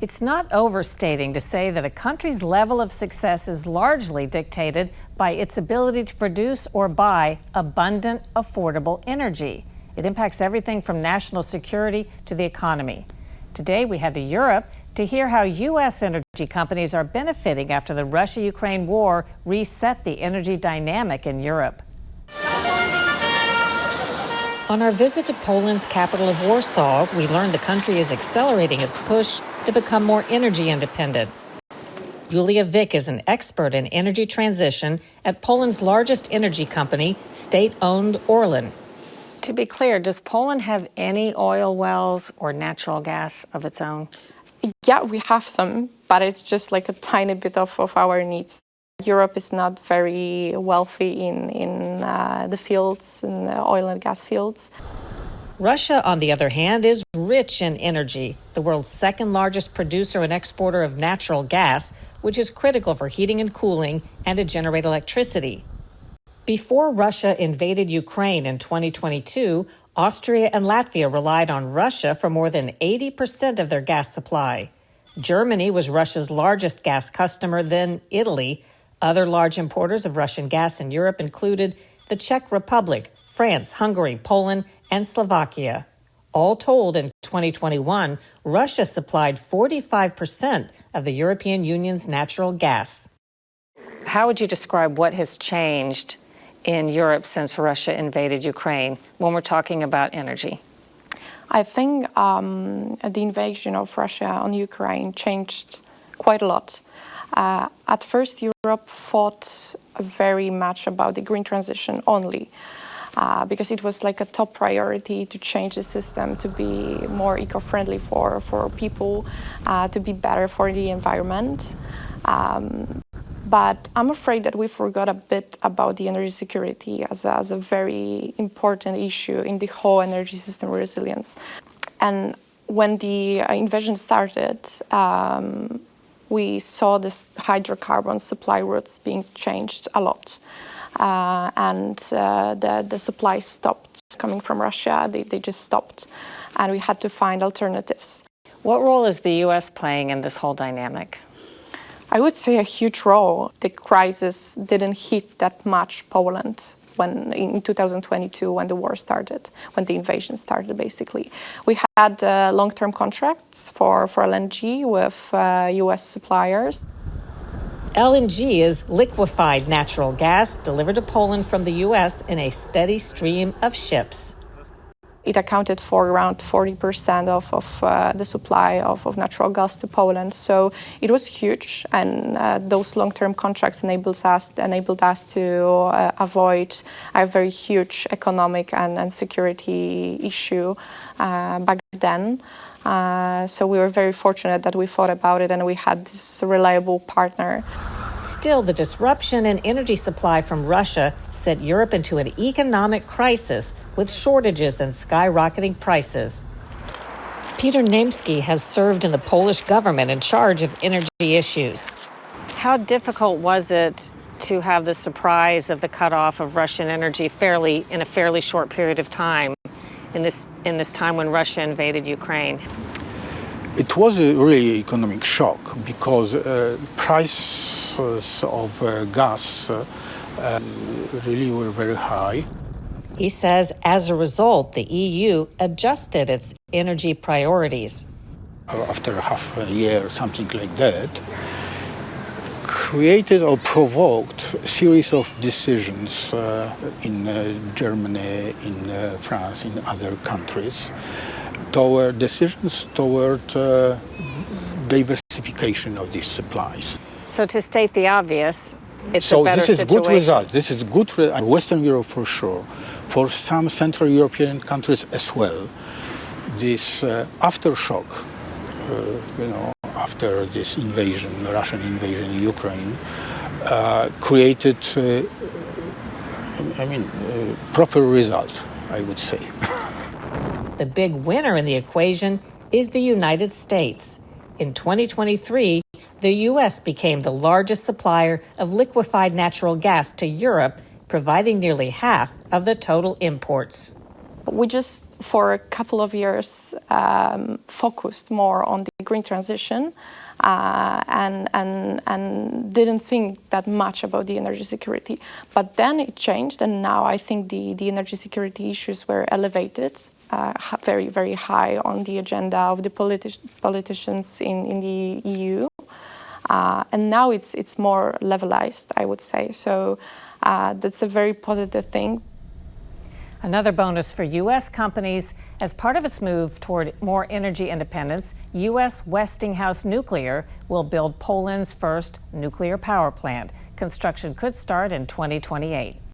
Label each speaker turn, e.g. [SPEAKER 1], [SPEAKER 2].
[SPEAKER 1] It's not overstating to say that a country's level of success is largely dictated by its ability to produce or buy abundant, affordable energy. It impacts everything from national security to the economy. Today, we head to Europe to hear how U.S. energy companies are benefiting after the Russia-Ukraine war reset the energy dynamic in Europe. On our visit to Poland's capital of Warsaw, we learned the country is accelerating its push to become more energy independent. Julia Wick is an expert in energy transition at Poland's largest energy company, state-owned Orlen. To be clear, does Poland have any oil wells or natural gas of its own?
[SPEAKER 2] Yeah, we have some, but it's just like a tiny bit of our needs. Europe is not very wealthy in the fields, in the oil and gas fields.
[SPEAKER 1] Russia, on the other hand, is rich in energy, the world's second largest producer and exporter of natural gas, which is critical for heating and cooling and to generate electricity. Before Russia invaded Ukraine in 2022, Austria and Latvia relied on Russia for more than 80% of their gas supply. Germany was Russia's largest gas customer, then Italy. Other large importers of Russian gas in Europe included the Czech Republic, France, Hungary, Poland, and Slovakia. All told, in 2021, Russia supplied 45% of the European Union's natural gas. How would you describe what has changed in Europe since Russia invaded Ukraine when we're talking about energy?
[SPEAKER 2] I think the invasion of Russia on Ukraine changed quite a lot. At first, Europe fought very much about the green transition only, because it was like a top priority to change the system to be more eco-friendly for people, to be better for the environment. But I'm afraid that we forgot a bit about the energy security as a very important issue in the whole energy system resilience. And when the invasion started, we saw this hydrocarbon supply routes being changed a lot. And the supply stopped coming from Russia. They just stopped. And we had to find alternatives.
[SPEAKER 1] What role is the U.S. playing in this whole dynamic?
[SPEAKER 2] I would say a huge role. The crisis didn't hit that much Poland when in 2022, when the war started, when the invasion started, basically. We had long-term contracts for LNG with U.S. suppliers.
[SPEAKER 1] LNG is liquefied natural gas delivered to Poland from the U.S. in a steady stream of ships.
[SPEAKER 2] It accounted for around 40% of the supply of natural gas to Poland. So it was huge, and those long-term contracts enabled us to avoid a very huge economic and security issue back then. So we were very fortunate that we thought about it and we had this reliable partner.
[SPEAKER 1] Still, the disruption in energy supply from Russia set Europe into an economic crisis with shortages and skyrocketing prices. Peter Niemski has served in the Polish government in charge of energy issues. How difficult was it to have the surprise of the cutoff of Russian energy in a fairly short period of time in this time when Russia invaded Ukraine?
[SPEAKER 3] It was a really economic shock because prices of gas really were very high.
[SPEAKER 1] He says as a result, the EU adjusted its energy priorities.
[SPEAKER 3] After half a year, something like that, created or provoked a series of decisions in Germany, in France, in other countries, toward diversification of these supplies.
[SPEAKER 1] So to state the obvious, it's a better situation.
[SPEAKER 3] So this is good result. This is good for Western Europe for sure. For some Central European countries as well. This aftershock, after this invasion, Russian invasion in Ukraine, created, proper result, I would say.
[SPEAKER 1] The big winner in the equation is the United States. In 2023, the U.S. became the largest supplier of liquefied natural gas to Europe, providing nearly half of the total imports.
[SPEAKER 2] We just, for a couple of years, focused more on the green transition and didn't think that much about the energy security. But then it changed, and now I think the energy security issues were elevated, very, very high on the agenda of the politicians in the EU. And now it's more levelized, I would say. So that's a very positive thing.
[SPEAKER 1] Another bonus for U.S. companies. As part of its move toward more energy independence, U.S. Westinghouse Nuclear will build Poland's first nuclear power plant. Construction could start in 2028.